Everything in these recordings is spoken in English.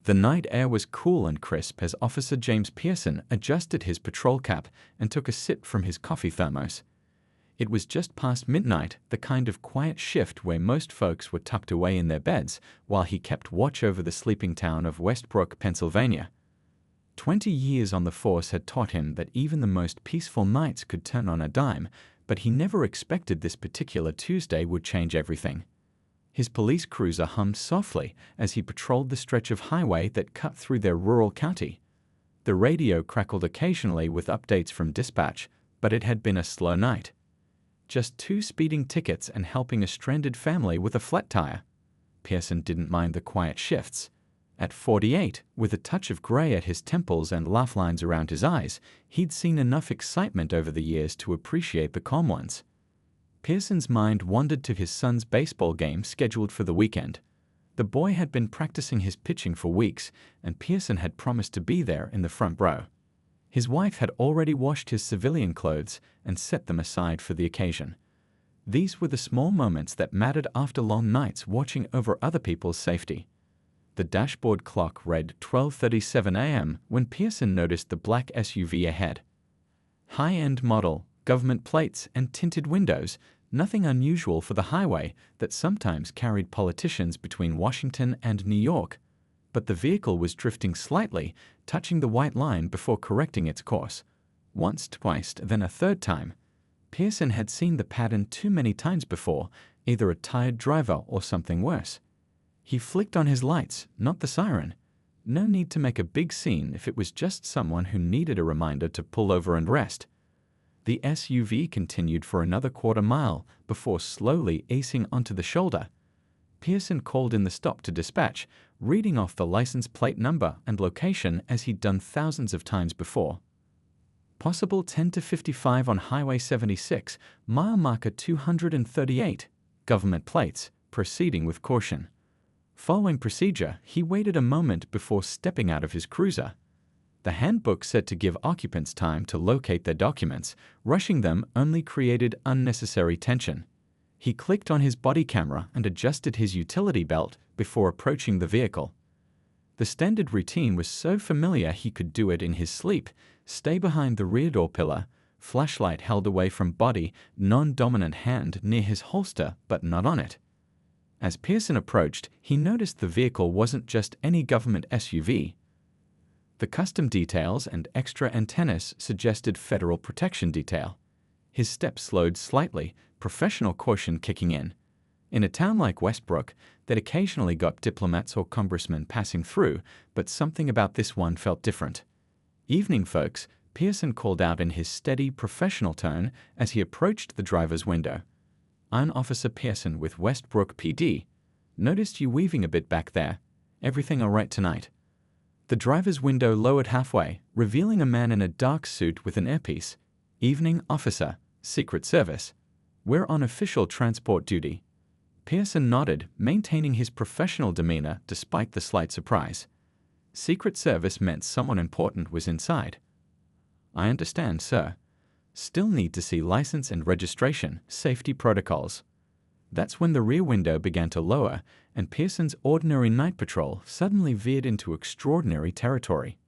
The night air was cool and crisp as Officer James Pearson adjusted his patrol cap and took a sip from his coffee thermos. It was just past midnight, the kind of quiet shift where most folks were tucked away in their beds while he kept watch over the sleeping town of Westbrook, Pennsylvania. 20 years on the force had taught him that even the most peaceful nights could turn on a dime, but he never expected this particular Tuesday would change everything. His police cruiser hummed softly as he patrolled the stretch of highway that cut through their rural county. The radio crackled occasionally with updates from dispatch, but it had been a slow night. Just 2 speeding tickets and helping a stranded family with a flat tire. Pearson didn't mind the quiet shifts. At 48, with a touch of gray at his temples and laugh lines around his eyes, he'd seen enough excitement over the years to appreciate the calm ones. Pearson's mind wandered to his son's baseball game scheduled for the weekend. The boy had been practicing his pitching for weeks, and Pearson had promised to be there in the front row. His wife had already washed his civilian clothes and set them aside for the occasion. These were the small moments that mattered after long nights watching over other people's safety. The dashboard clock read 12:37 a.m. when Pearson noticed the black SUV ahead. High-end model, government plates, and tinted windows, nothing unusual for the highway that sometimes carried politicians between Washington and New York. But the vehicle was drifting slightly, touching the white line before correcting its course. Once, twice, then a third time. Pearson had seen the pattern too many times before, either a tired driver or something worse. He flicked on his lights, not the siren. No need to make a big scene if it was just someone who needed a reminder to pull over and rest. The SUV continued for another quarter mile before slowly easing onto the shoulder. Pearson called in the stop to dispatch, reading off the license plate number and location as he'd done thousands of times before. Possible 10 to 55 on Highway 76, mile marker 238, government plates, proceeding with caution. Following procedure, he waited a moment before stepping out of his cruiser. The handbook said to give occupants time to locate their documents. Rushing them only created unnecessary tension. He clicked on his body camera and adjusted his utility belt before approaching the vehicle. The standard routine was so familiar he could do it in his sleep. Stay behind the rear door pillar, flashlight held away from body, non-dominant hand near his holster but not on it. As Pearson approached, he noticed the vehicle wasn't just any government SUV. The custom details and extra antennas suggested federal protection detail. His steps slowed slightly, professional caution kicking in. In a town like Westbrook, that occasionally got diplomats or congressmen passing through, but something about this one felt different. "Evening, folks," Pearson called out in his steady, professional tone as he approached the driver's window. "I'm Officer Pearson with Westbrook PD. Noticed you weaving a bit back there. Everything all right tonight?" The driver's window lowered halfway, revealing a man in a dark suit with an earpiece. "Evening, officer. Secret Service. We're on official transport duty." Pearson nodded, maintaining his professional demeanor despite the slight surprise. Secret Service meant someone important was inside. "I understand, sir. Still need to see license and registration, safety protocols." That's when the rear window began to lower, and Pearson's ordinary night patrol suddenly veered into extraordinary territory.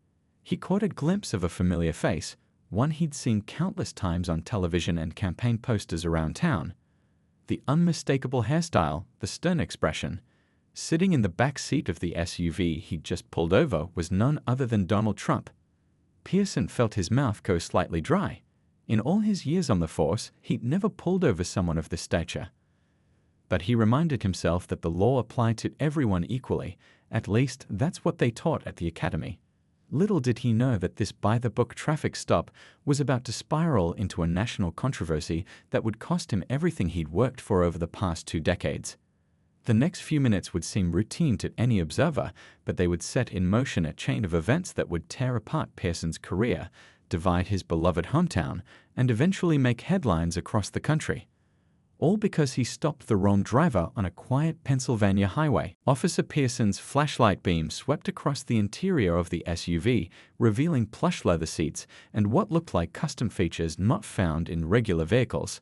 He caught a glimpse of a familiar face, one he'd seen countless times on television and campaign posters around town. The unmistakable hairstyle, the stern expression. Sitting in the back seat of the SUV he'd just pulled over was none other than Donald Trump. Pearson felt his mouth go slightly dry. In all his years on the force, he'd never pulled over someone of this stature. But he reminded himself that the law applied to everyone equally. At least, that's what they taught at the academy. Little did he know that this by-the-book traffic stop was about to spiral into a national controversy that would cost him everything he'd worked for over the past 2 decades. The next few minutes would seem routine to any observer, but they would set in motion a chain of events that would tear apart Pearson's career, divide his beloved hometown, and eventually make headlines across the country. All because he stopped the wrong driver on a quiet Pennsylvania highway. Officer Pearson's flashlight beam swept across the interior of the SUV, revealing plush leather seats and what looked like custom features not found in regular vehicles.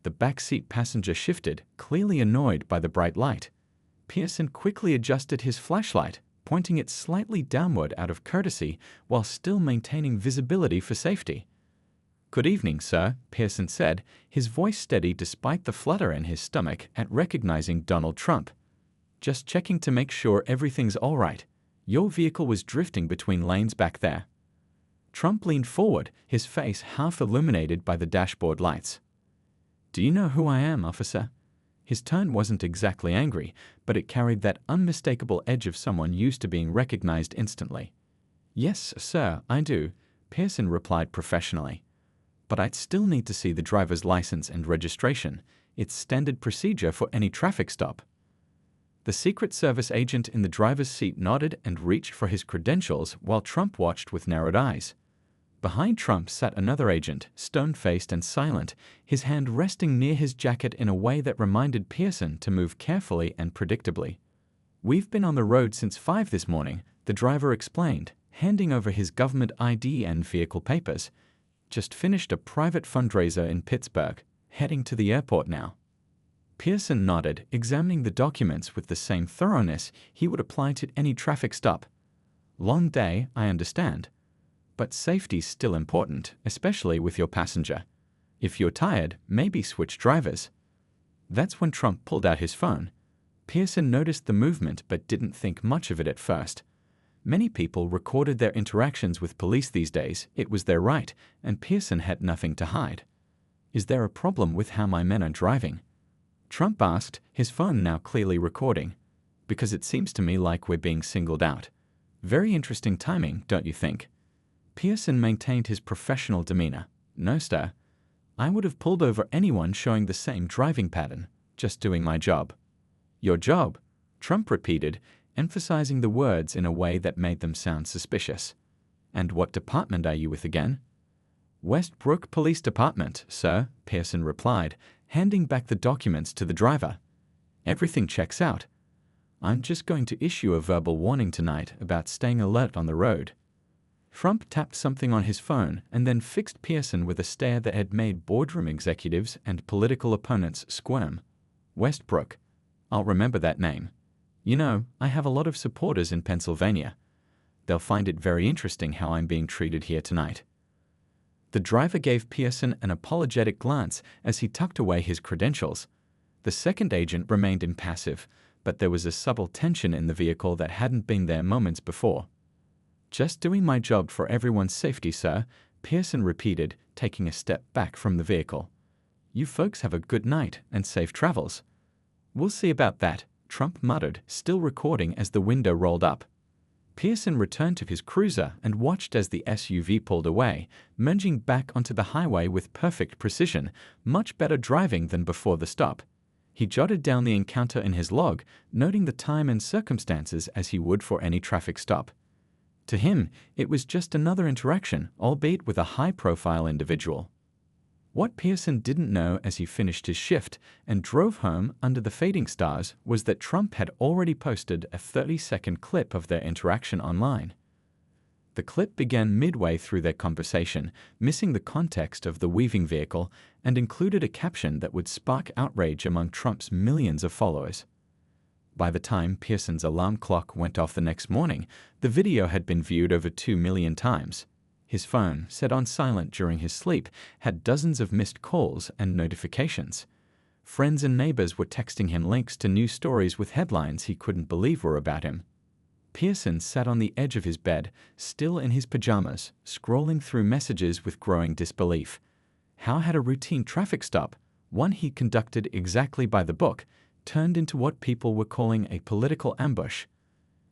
The backseat passenger shifted, clearly annoyed by the bright light. Pearson quickly adjusted his flashlight, pointing it slightly downward out of courtesy while still maintaining visibility for safety. "Good evening, sir," Pearson said, his voice steady despite the flutter in his stomach at recognizing Donald Trump. "Just checking to make sure everything's all right. Your vehicle was drifting between lanes back there." Trump leaned forward, his face half illuminated by the dashboard lights. "Do you know who I am, officer?" His tone wasn't exactly angry, but it carried that unmistakable edge of someone used to being recognized instantly. "Yes, sir, I do," Pearson replied professionally. "But I'd still need to see the driver's license and registration. It's standard procedure for any traffic stop." The Secret Service agent in the driver's seat nodded and reached for his credentials while Trump watched with narrowed eyes. Behind Trump sat another agent, stone-faced and silent, his hand resting near his jacket in a way that reminded Pearson to move carefully and predictably. "We've been on the road since 5 this morning," the driver explained, handing over his government ID and vehicle papers. "Just finished a private fundraiser in Pittsburgh, heading to the airport now." Pearson nodded, examining the documents with the same thoroughness he would apply to any traffic stop. "Long day, I understand. But safety's still important, especially with your passenger. If you're tired, maybe switch drivers." That's when Trump pulled out his phone. Pearson noticed the movement but didn't think much of it at first. Many people recorded their interactions with police these days. It was their right, and Pearson had nothing to hide. "Is there a problem with how my men are driving?" Trump asked, his phone now clearly recording. "Because it seems to me like we're being singled out. Very interesting timing, don't you think?" Pearson maintained his professional demeanor. "No, sir. I would have pulled over anyone showing the same driving pattern, just doing my job." "Your job?" Trump repeated, emphasizing the words in a way that made them sound suspicious. "And what department are you with again?" "Westbrook Police Department, sir," Pearson replied, handing back the documents to the driver. "Everything checks out. I'm just going to issue a verbal warning tonight about staying alert on the road." Trump tapped something on his phone and then fixed Pearson with a stare that had made boardroom executives and political opponents squirm. "Westbrook. I'll remember that name. You know, I have a lot of supporters in Pennsylvania. They'll find it very interesting how I'm being treated here tonight." The driver gave Pearson an apologetic glance as he tucked away his credentials. The second agent remained impassive, but there was a subtle tension in the vehicle that hadn't been there moments before. "Just doing my job for everyone's safety, sir," Pearson repeated, taking a step back from the vehicle. "You folks have a good night and safe travels." "We'll see about that," Trump muttered, still recording as the window rolled up. Pearson returned to his cruiser and watched as the SUV pulled away, merging back onto the highway with perfect precision, much better driving than before the stop. He jotted down the encounter in his log, noting the time and circumstances as he would for any traffic stop. To him, it was just another interaction, albeit with a high-profile individual. What Pearson didn't know as he finished his shift and drove home under the fading stars was that Trump had already posted a 30-second clip of their interaction online. The clip began midway through their conversation, missing the context of the weaving vehicle, and included a caption that would spark outrage among Trump's millions of followers. By the time Pearson's alarm clock went off the next morning, the video had been viewed over 2 million times. His phone, set on silent during his sleep, had dozens of missed calls and notifications. Friends and neighbors were texting him links to news stories with headlines he couldn't believe were about him. Pearson sat on the edge of his bed, still in his pajamas, scrolling through messages with growing disbelief. How had a routine traffic stop, one he conducted exactly by the book, turned into what people were calling a political ambush?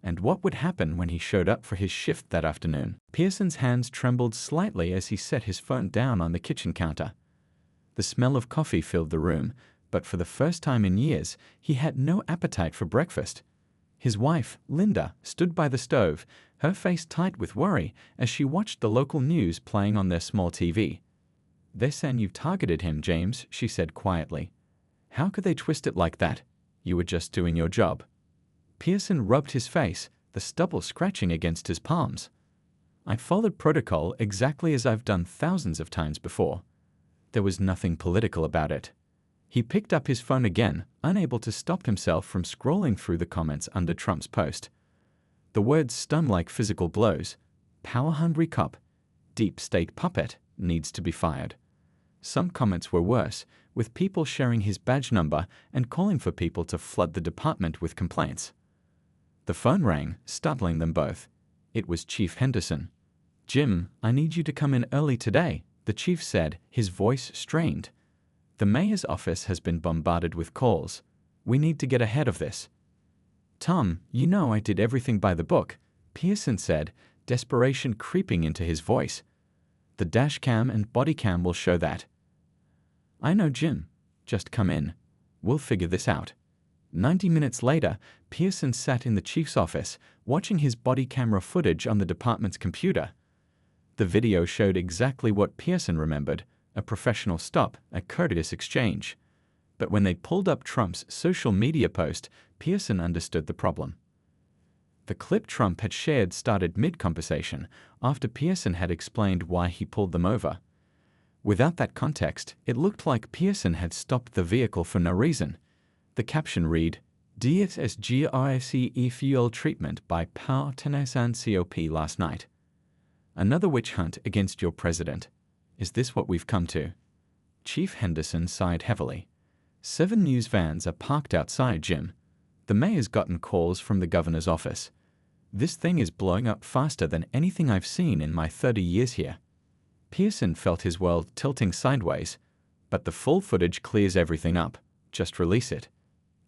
And what would happen when he showed up for his shift that afternoon? Pearson's hands trembled slightly as he set his phone down on the kitchen counter. The smell of coffee filled the room, but for the first time in years, he had no appetite for breakfast. His wife, Linda, stood by the stove, her face tight with worry as she watched the local news playing on their small TV. "They're saying you've targeted him, James," she said quietly. "How could they twist it like that? You were just doing your job." Pearson rubbed his face, the stubble scratching against his palms. "I followed protocol exactly as I've done thousands of times before. There was nothing political about it." He picked up his phone again, unable to stop himself from scrolling through the comments under Trump's post. The words stung like physical blows. Power-hungry cop, deep state puppet, needs to be fired. Some comments were worse, with people sharing his badge number and calling for people to flood the department with complaints. The phone rang, startling them both. It was Chief Henderson. "Jim, I need you to come in early today," the chief said, his voice strained. "The mayor's office has been bombarded with calls. We need to get ahead of this." "Tom, you know I did everything by the book," Pearson said, desperation creeping into his voice. "The dash cam and body cam will show that." "I know, Jim. Just come in. We'll figure this out." 90 minutes later, Pearson sat in the chief's office, watching his body camera footage on the department's computer. The video showed exactly what Pearson remembered: a professional stop, a courteous exchange. But when they pulled up Trump's social media post, Pearson understood the problem. The clip Trump had shared started mid-conversation, after Pearson had explained why he pulled them over. Without that context, it looked like Pearson had stopped the vehicle for no reason. The caption read, "DSSGRSE fuel treatment by Pau Tenesan COP last night. Another witch hunt against your president. Is this what we've come to?" Chief Henderson sighed heavily. 7 news vans are parked outside, Jim. The mayor's gotten calls from the governor's office. This thing is blowing up faster than anything I've seen in my 30 years here. Pearson felt his world tilting sideways. "But the full footage clears everything up. Just release it."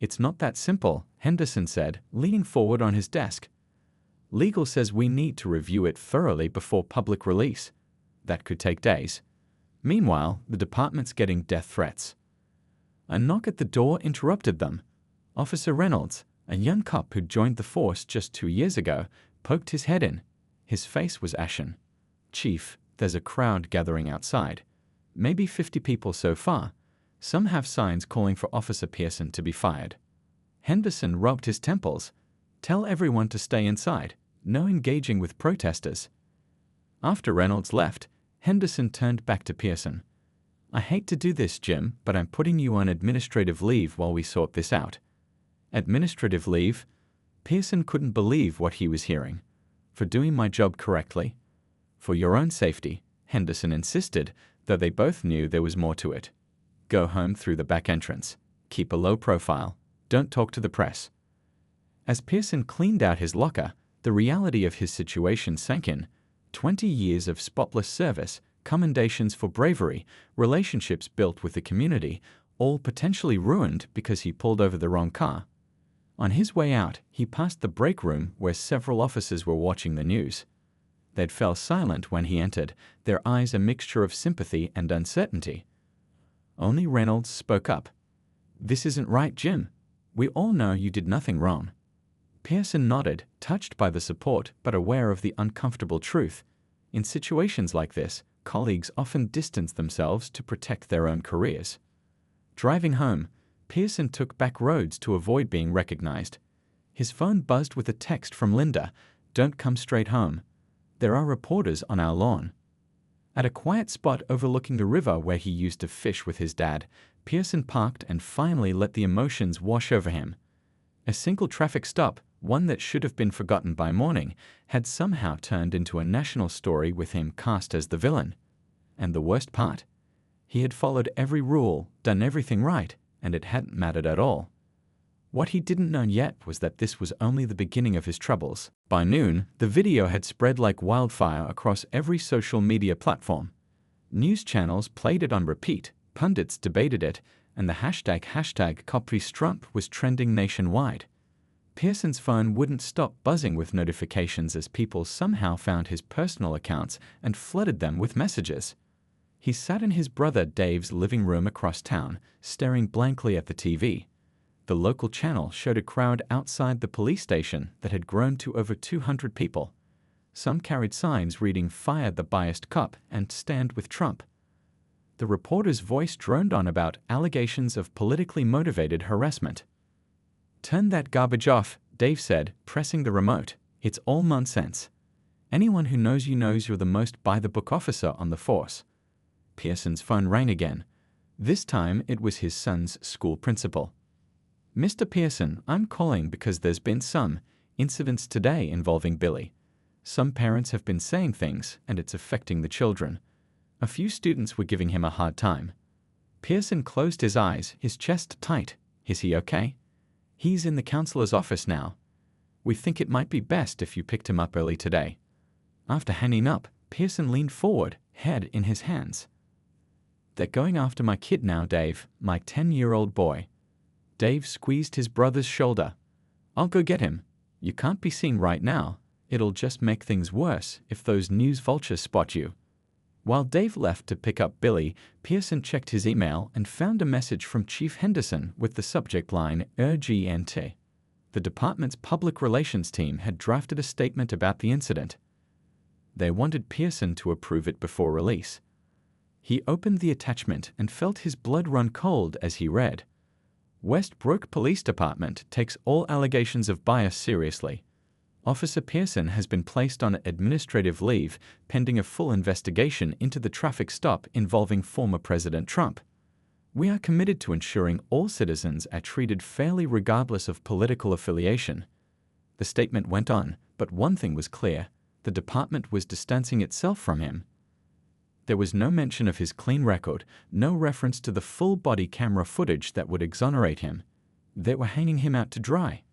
"It's not that simple," Henderson said, leaning forward on his desk. "Legal says we need to review it thoroughly before public release. That could take days. Meanwhile, the department's getting death threats." A knock at the door interrupted them. Officer Reynolds, a young cop who'd joined the force just 2 years ago, poked his head in. His face was ashen. "Chief, there's a crowd gathering outside. Maybe 50 people so far. Some have signs calling for Officer Pearson to be fired." Henderson rubbed his temples. "Tell everyone to stay inside. No engaging with protesters." After Reynolds left, Henderson turned back to Pearson. "I hate to do this, Jim, but I'm putting you on administrative leave while we sort this out." Administrative leave? Pearson couldn't believe what he was hearing. "For doing my job correctly?" "For your own safety," Henderson insisted, though they both knew there was more to it. "Go home through the back entrance. Keep a low profile. Don't talk to the press." As Pearson cleaned out his locker, the reality of his situation sank in. 20 years of spotless service, commendations for bravery, relationships built with the community, all potentially ruined because he pulled over the wrong car. On his way out, he passed the break room where several officers were watching the news. They fell silent when he entered, their eyes a mixture of sympathy and uncertainty. Only Reynolds spoke up. "This isn't right, Jim. We all know you did nothing wrong." Pearson nodded, touched by the support but aware of the uncomfortable truth. In situations like this, colleagues often distance themselves to protect their own careers. Driving home, Pearson took back roads to avoid being recognized. His phone buzzed with a text from Linda, "Don't come straight home. There are reporters on our lawn." At a quiet spot overlooking the river where he used to fish with his dad, Pearson parked and finally let the emotions wash over him. A single traffic stop, one that should have been forgotten by morning, had somehow turned into a national story with him cast as the villain. And the worst part? He had followed every rule, done everything right, and it hadn't mattered at all. What he didn't know yet was that this was only the beginning of his troubles. By noon, the video had spread like wildfire across every social media platform. News channels played it on repeat, pundits debated it, and the hashtag #CopFreeTrump was trending nationwide. Pearson's phone wouldn't stop buzzing with notifications as people somehow found his personal accounts and flooded them with messages. He sat in his brother Dave's living room across town, staring blankly at the TV. The local channel showed a crowd outside the police station that had grown to over 200 people. Some carried signs reading "Fire the biased cop" and "Stand with Trump." The reporter's voice droned on about allegations of politically motivated harassment. "Turn that garbage off," Dave said, pressing the remote. "It's all nonsense. Anyone who knows you knows you're the most by-the-book officer on the force." Pearson's phone rang again. This time it was his son's school principal. "Mr. Pearson, I'm calling because there's been some Incidents today involving Billy. Some parents have been saying things, and it's affecting the children. A few students were giving him a hard time. Pearson closed his eyes, his chest tight. Is he okay? He's in the counselor's office now. We think it might be best if you picked him up early today. After hanging up, Pearson leaned forward, head in his hands. They're going after my kid now, Dave, my 10-year-old boy. Dave squeezed his brother's shoulder. I'll go get him. You can't be seen right now. It'll just make things worse if those news vultures spot you. While Dave left to pick up Billy, Pearson checked his email and found a message from Chief Henderson with the subject line URGENT. The department's public relations team had drafted a statement about the incident. They wanted Pearson to approve it before release. He opened the attachment and felt his blood run cold as he read. Westbrook Police Department takes all allegations of bias seriously. Officer Pearson has been placed on administrative leave pending a full investigation into the traffic stop involving former President Trump. We are committed to ensuring all citizens are treated fairly regardless of political affiliation. The statement went on, but one thing was clear: the department was distancing itself from him. There was no mention of his clean record, no reference to the full body camera footage that would exonerate him. They were hanging him out to dry.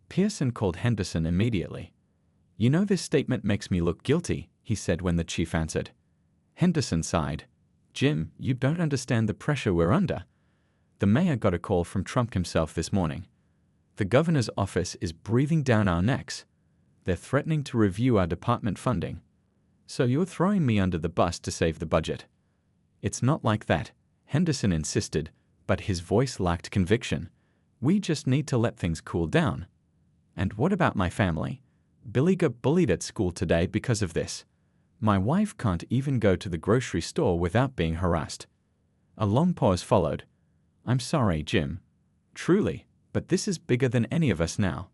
Pearson called Henderson immediately. You know, this statement makes me look guilty, he said when the chief answered. Henderson sighed. Jim, you don't understand the pressure we're under. The mayor got a call from Trump himself this morning. The governor's office is breathing down our necks. They're threatening to review our department funding. So you're throwing me under the bus to save the budget. It's not like that, Henderson insisted, but his voice lacked conviction. We just need to let things cool down. And what about my family? Billy got bullied at school today because of this. My wife can't even go to the grocery store without being harassed. A long pause followed. I'm sorry, Jim. Truly, but this is bigger than any of us now.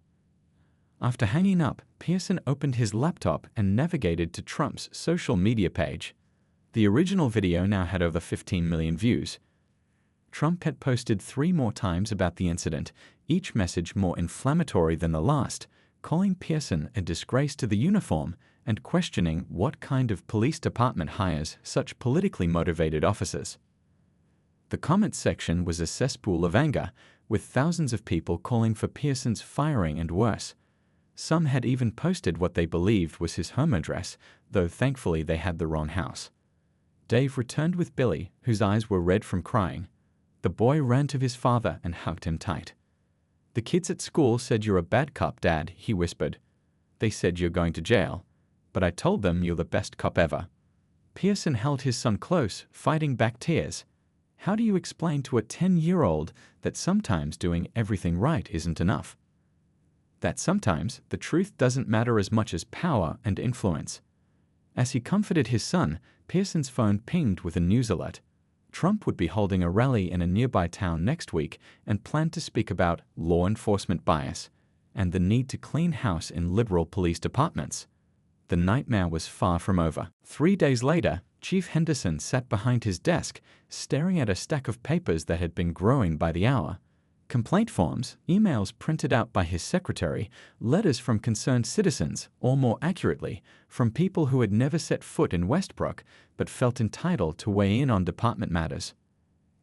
After hanging up, Pearson opened his laptop and navigated to Trump's social media page. The original video now had over 15 million views. Trump had posted 3 more times about the incident, each message more inflammatory than the last, calling Pearson a disgrace to the uniform and questioning what kind of police department hires such politically motivated officers. The comments section was a cesspool of anger, with thousands of people calling for Pearson's firing and worse. Some had even posted what they believed was his home address, though thankfully they had the wrong house. Dave returned with Billy, whose eyes were red from crying. The boy ran to his father and hugged him tight. The kids at school said you're a bad cop, Dad, he whispered. They said you're going to jail, but I told them you're the best cop ever. Pearson held his son close, fighting back tears. How do you explain to a 10-year-old that sometimes doing everything right isn't enough? That sometimes the truth doesn't matter as much as power and influence. As he comforted his son, Pearson's phone pinged with a news alert. Trump would be holding a rally in a nearby town next week and planned to speak about law enforcement bias and the need to clean house in liberal police departments. The nightmare was far from over. 3 days later, Chief Henderson sat behind his desk, staring at a stack of papers that had been growing by the hour. Complaint forms, emails printed out by his secretary, letters from concerned citizens, or more accurately, from people who had never set foot in Westbrook but felt entitled to weigh in on department matters.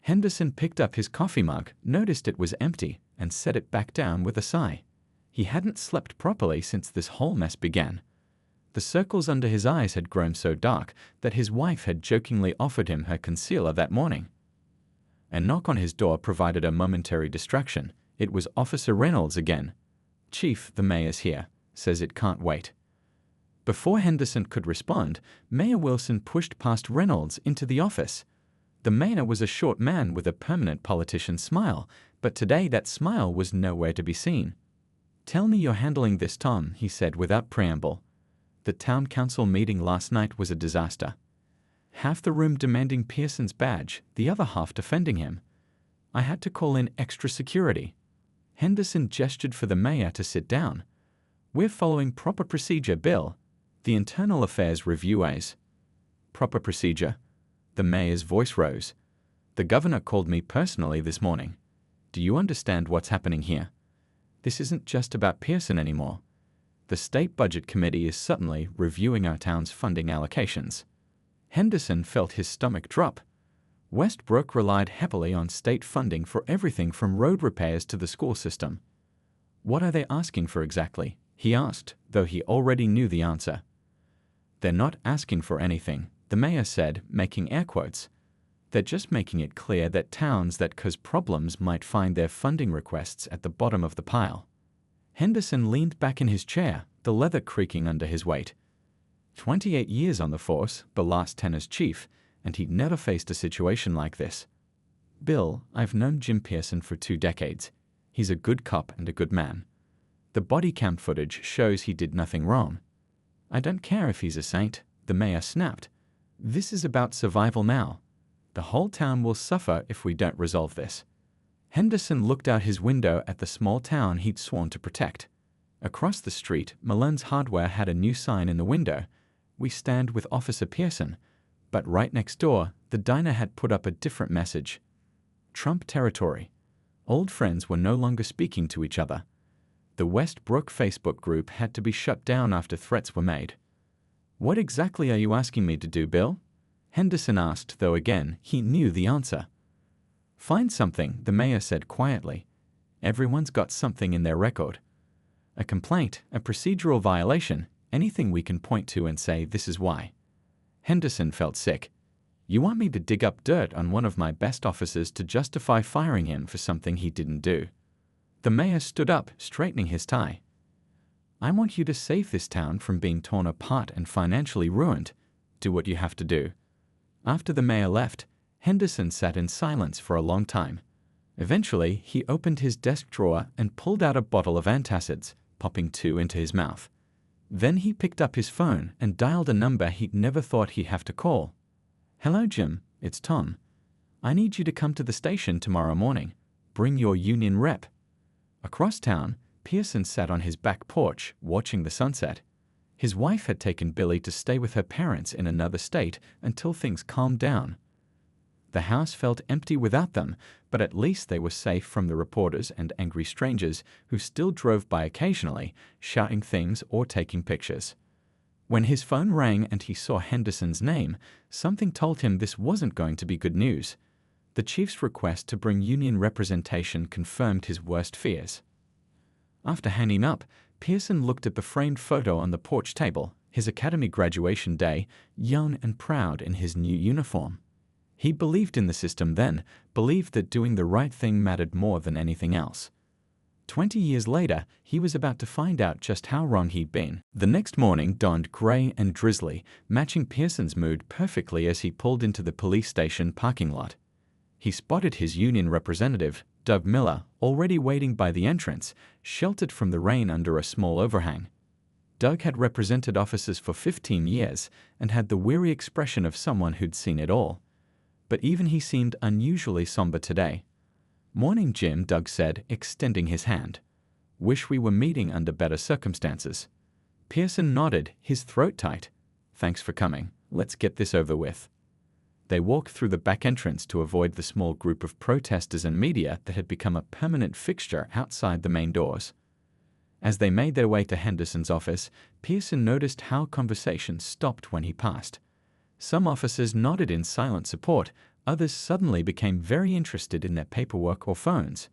Henderson picked up his coffee mug, noticed it was empty, and set it back down with a sigh. He hadn't slept properly since this whole mess began. The circles under his eyes had grown so dark that his wife had jokingly offered him her concealer that morning. A knock on his door provided a momentary distraction. It was Officer Reynolds again. Chief, the mayor's here. Says it can't wait. Before Henderson could respond, Mayor Wilson pushed past Reynolds into the office. The mayor was a short man with a permanent politician's smile, but today that smile was nowhere to be seen. Tell me you're handling this, Tom, he said without preamble. The town council meeting last night was a disaster. Half the room demanding Pearson's badge, the other half defending him. I had to call in extra security. Henderson gestured for the mayor to sit down. We're following proper procedure, Bill. The Internal Affairs Review A's. Proper procedure? The mayor's voice rose. The governor called me personally this morning. Do you understand what's happening here? This isn't just about Pearson anymore. The State Budget Committee is suddenly reviewing our town's funding allocations. Henderson felt his stomach drop. Westbrook relied heavily on state funding for everything from road repairs to the school system. What are they asking for exactly? He asked, though he already knew the answer. They're not asking for anything, the mayor said, making air quotes. They're just making it clear that towns that cause problems might find their funding requests at the bottom of the pile. Henderson leaned back in his chair, the leather creaking under his weight. 28 years on the force, the last 10 as chief, and he'd never faced a situation like this. Bill, I've known Jim Pearson for 2 decades. He's a good cop and a good man. The body cam footage shows he did nothing wrong. I don't care if he's a saint, the mayor snapped. This is about survival now. The whole town will suffer if we don't resolve this. Henderson looked out his window at the small town he'd sworn to protect. Across the street, Mullens Hardware had a new sign in the window. We stand with Officer Pearson. But right next door, the diner had put up a different message. Trump territory. Old friends were no longer speaking to each other. The Westbrook Facebook group had to be shut down after threats were made. What exactly are you asking me to do, Bill? Henderson asked, though again, he knew the answer. Find something, the mayor said quietly. Everyone's got something in their record. A complaint, a procedural violation, anything we can point to and say this is why. Henderson felt sick. You want me to dig up dirt on one of my best officers to justify firing him for something he didn't do? The mayor stood up, straightening his tie. I want you to save this town from being torn apart and financially ruined. Do what you have to do. After the mayor left, Henderson sat in silence for a long time. Eventually, he opened his desk drawer and pulled out a bottle of antacids, popping 2 into his mouth. Then he picked up his phone and dialed a number he'd never thought he'd have to call. Hello, Jim. It's Tom. I need you to come to the station tomorrow morning. Bring your union rep. Across town, Pearson sat on his back porch, watching the sunset. His wife had taken Billy to stay with her parents in another state until things calmed down. The house felt empty without them, but at least they were safe from the reporters and angry strangers who still drove by occasionally, shouting things or taking pictures. When his phone rang and he saw Henderson's name, something told him this wasn't going to be good news. The chief's request to bring union representation confirmed his worst fears. After hanging up, Pearson looked at the framed photo on the porch table, his academy graduation day, young and proud in his new uniform. He believed in the system then, believed that doing the right thing mattered more than anything else. 20 years later, he was about to find out just how wrong he'd been. The next morning dawned gray and drizzly, matching Pearson's mood perfectly as he pulled into the police station parking lot. He spotted his union representative, Doug Miller, already waiting by the entrance, sheltered from the rain under a small overhang. Doug had represented officers for 15 years and had the weary expression of someone who'd seen it all. But even he seemed unusually somber today. Morning, Jim, Doug said, extending his hand. Wish we were meeting under better circumstances. Pearson nodded, his throat tight. Thanks for coming. Let's get this over with. They walked through the back entrance to avoid the small group of protesters and media that had become a permanent fixture outside the main doors. As they made their way to Henderson's office, Pearson noticed how conversation stopped when he passed. Some officers nodded in silent support, others suddenly became very interested in their paperwork or phones.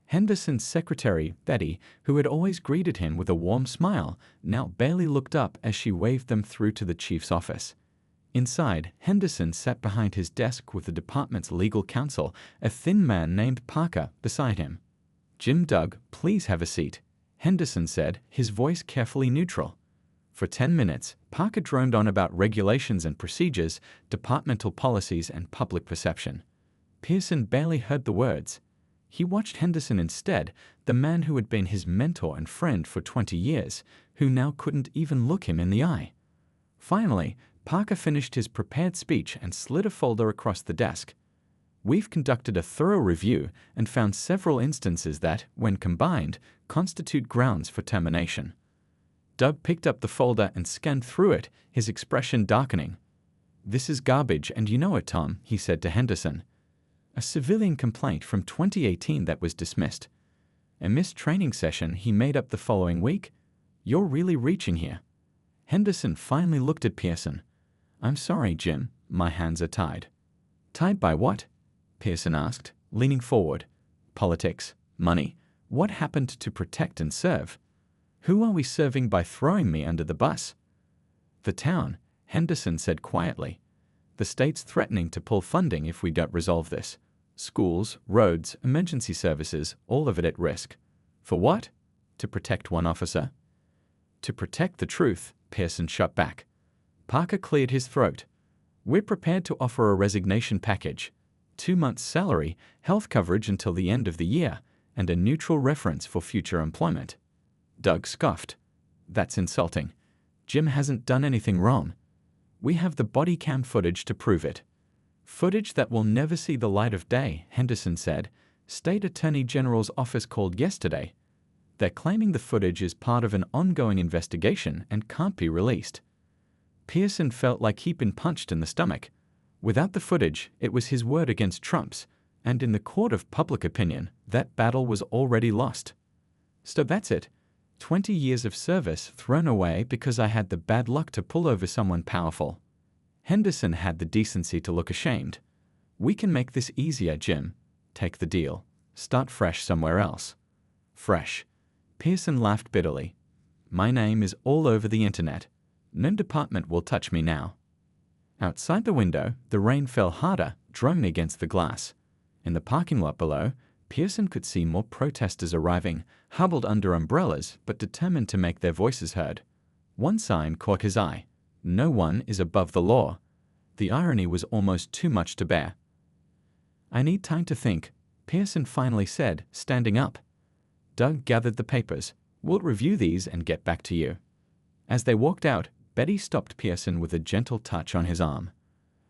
Henderson's secretary, Betty, who had always greeted him with a warm smile, now barely looked up as she waved them through to the chief's office. Inside, Henderson sat behind his desk with the department's legal counsel, a thin man named Parker, beside him. Jim, Doug, please have a seat, Henderson said, his voice carefully neutral. For 10 minutes, Parker droned on about regulations and procedures, departmental policies, and public perception. Pearson barely heard the words. He watched Henderson instead, the man who had been his mentor and friend for 20 years, who now couldn't even look him in the eye. Finally, Parker finished his prepared speech and slid a folder across the desk. We've conducted a thorough review and found several instances that, when combined, constitute grounds for termination. Doug picked up the folder and scanned through it, his expression darkening. This is garbage, and you know it, Tom, he said to Henderson. A civilian complaint from 2018 that was dismissed. A missed training session he made up the following week. You're really reaching here. Henderson finally looked at Pearson. I'm sorry, Jim, my hands are tied. Tied by what? Pearson asked, leaning forward. Politics, money. What happened to protect and serve? Who are we serving by throwing me under the bus? The town, Henderson said quietly. The state's threatening to pull funding if we don't resolve this. Schools, roads, emergency services, all of it at risk. For what? To protect one officer? To protect the truth, Pearson shot back. Parker cleared his throat. We're prepared to offer a resignation package, 2 months' salary, health coverage until the end of the year, and a neutral reference for future employment. Doug scoffed. That's insulting. Jim hasn't done anything wrong. We have the body cam footage to prove it. Footage that will never see the light of day, Henderson said. State Attorney General's office called yesterday. They're claiming the footage is part of an ongoing investigation and can't be released. Pearson felt like he'd been punched in the stomach. Without the footage, it was his word against Trump's, and in the court of public opinion, that battle was already lost. So that's it. 20 years of service thrown away because I had the bad luck to pull over someone powerful. Henderson had the decency to look ashamed. We can make this easier, Jim. Take the deal. Start fresh somewhere else. Fresh. Pearson laughed bitterly. My name is all over the internet. No department will touch me now. Outside the window, the rain fell harder, drumming against the glass. In the parking lot below, Pearson could see more protesters arriving, huddled under umbrellas but determined to make their voices heard. One sign caught his eye. No one is above the law. The irony was almost too much to bear. I need time to think, Pearson finally said, standing up. Doug gathered the papers. We'll review these and get back to you. As they walked out, Betty stopped Pearson with a gentle touch on his arm.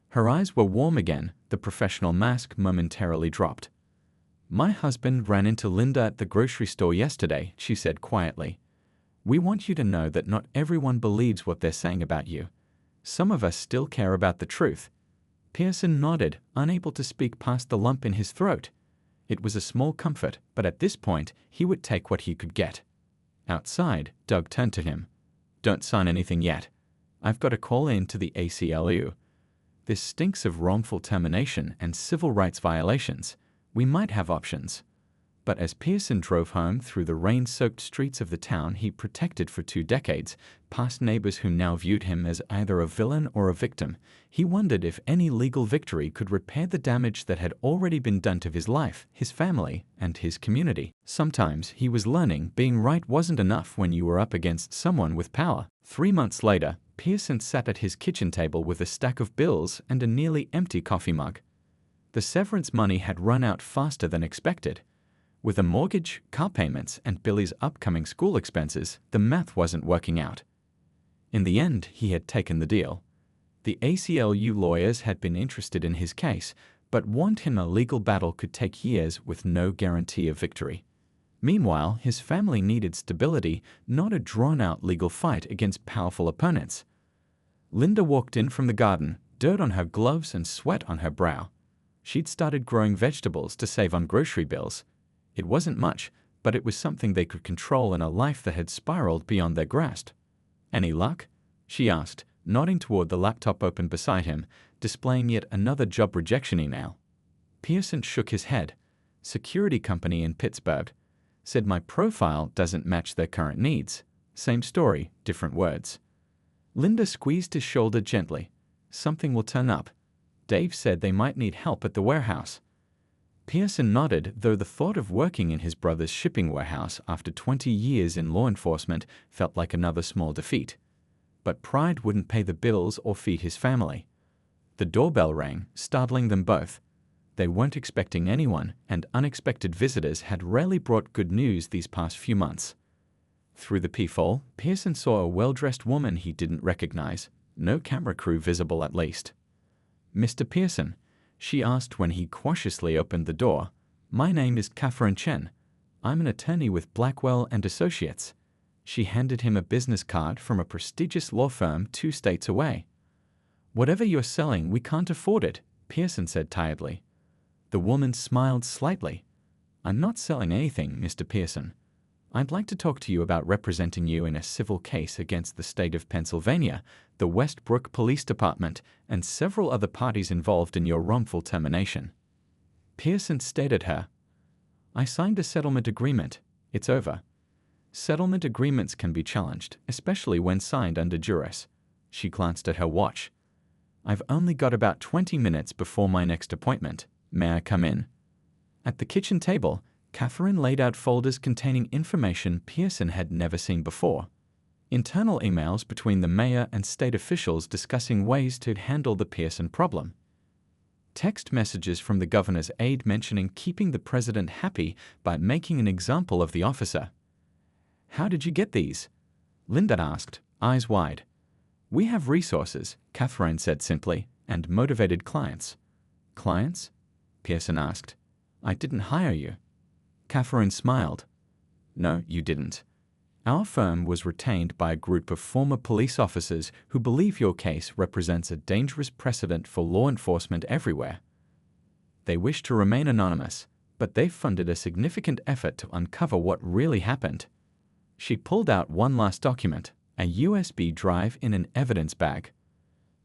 Her eyes were warm again, the professional mask momentarily dropped. My husband ran into Linda at the grocery store yesterday, she said quietly. We want you to know that not everyone believes what they're saying about you. Some of us still care about the truth. Pearson nodded, unable to speak past the lump in his throat. It was a small comfort, but at this point, he would take what he could get. Outside, Doug turned to him. Don't sign anything yet. I've got to call in to the ACLU. This stinks of wrongful termination and civil rights violations. We might have options. But as Pearson drove home through the rain-soaked streets of the town he protected for 2 decades, past neighbors who now viewed him as either a villain or a victim, he wondered if any legal victory could repair the damage that had already been done to his life, his family, and his community. Sometimes he was learning being right wasn't enough when you were up against someone with power. 3 months later, Pearson sat at his kitchen table with a stack of bills and a nearly empty coffee mug. The severance money had run out faster than expected. With a mortgage, car payments, and Billy's upcoming school expenses, the math wasn't working out. In the end, he had taken the deal. The ACLU lawyers had been interested in his case, but warned him a legal battle could take years with no guarantee of victory. Meanwhile, his family needed stability, not a drawn-out legal fight against powerful opponents. Linda walked in from the garden, dirt on her gloves and sweat on her brow. She'd started growing vegetables to save on grocery bills. It wasn't much, but it was something they could control in a life that had spiraled beyond their grasp. Any luck? She asked, nodding toward the laptop open beside him, displaying yet another job rejection email. Pearson shook his head. Security company in Pittsburgh. Said my profile doesn't match their current needs. Same story, different words. Linda squeezed his shoulder gently. Something will turn up. Dave said they might need help at the warehouse. Pearson nodded, though the thought of working in his brother's shipping warehouse after 20 years in law enforcement felt like another small defeat. But pride wouldn't pay the bills or feed his family. The doorbell rang, startling them both. They weren't expecting anyone, and unexpected visitors had rarely brought good news these past few months. Through the peephole, Pearson saw a well-dressed woman he didn't recognize, no camera crew visible at least. Mr. Pearson, she asked when he cautiously opened the door. My name is Catherine Chen. I'm an attorney with Blackwell and Associates. She handed him a business card from a prestigious law firm 2 states away. Whatever you're selling, we can't afford it, Pearson said tiredly. The woman smiled slightly. I'm not selling anything, Mr. Pearson. I'd like to talk to you about representing you in a civil case against the state of Pennsylvania, the Westbrook Police Department, and several other parties involved in your wrongful termination." Pearson stared at her. "I signed a settlement agreement. It's over." Settlement agreements can be challenged, especially when signed under duress. She glanced at her watch. "I've only got about 20 minutes before my next appointment. May I come in?" At the kitchen table, Catherine laid out folders containing information Pearson had never seen before. Internal emails between the mayor and state officials discussing ways to handle the Pearson problem. Text messages from the governor's aide mentioning keeping the president happy by making an example of the officer. "How did you get these?" Linda asked, eyes wide. "We have resources," Catherine said simply, "and motivated clients." "Clients?" Pearson asked. "I didn't hire you." Catherine smiled. "No, you didn't. Our firm was retained by a group of former police officers who believe your case represents a dangerous precedent for law enforcement everywhere. They wish to remain anonymous, but they've funded a significant effort to uncover what really happened." She pulled out one last document, a USB drive in an evidence bag.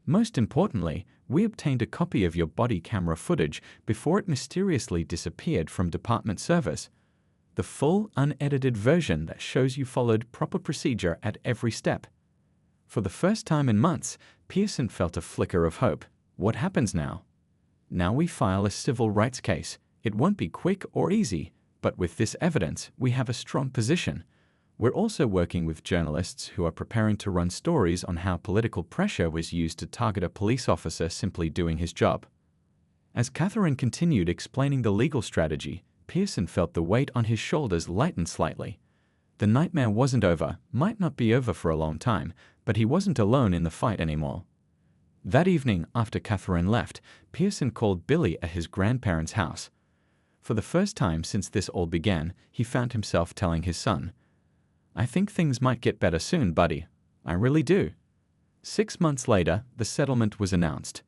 "Most importantly, we obtained a copy of your body camera footage before it mysteriously disappeared from department servers. The full, unedited version that shows you followed proper procedure at every step." For the first time in months, Pearson felt a flicker of hope. What happens now? "Now we file a civil rights case. It won't be quick or easy, but with this evidence, we have a strong position. We're also working with journalists who are preparing to run stories on how political pressure was used to target a police officer simply doing his job." As Catherine continued explaining the legal strategy, Pearson felt the weight on his shoulders lighten slightly. The nightmare wasn't over, might not be over for a long time, but he wasn't alone in the fight anymore. That evening, after Catherine left, Pearson called Billy at his grandparents' house. For the first time since this all began, he found himself telling his son, "I think things might get better soon, buddy. I really do." 6 months later, the settlement was announced.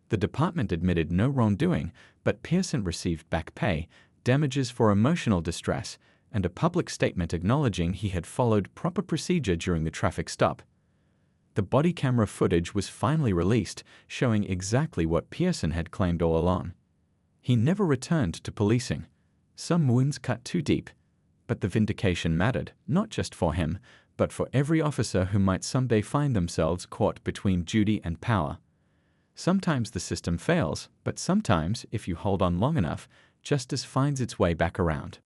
The department admitted no wrongdoing, but Pearson received back pay, damages for emotional distress, and a public statement acknowledging he had followed proper procedure during the traffic stop. The body camera footage was finally released, showing exactly what Pearson had claimed all along. He never returned to policing. Some wounds cut too deep. But the vindication mattered, not just for him, but for every officer who might someday find themselves caught between duty and power. Sometimes the system fails, but sometimes, if you hold on long enough, justice finds its way back around.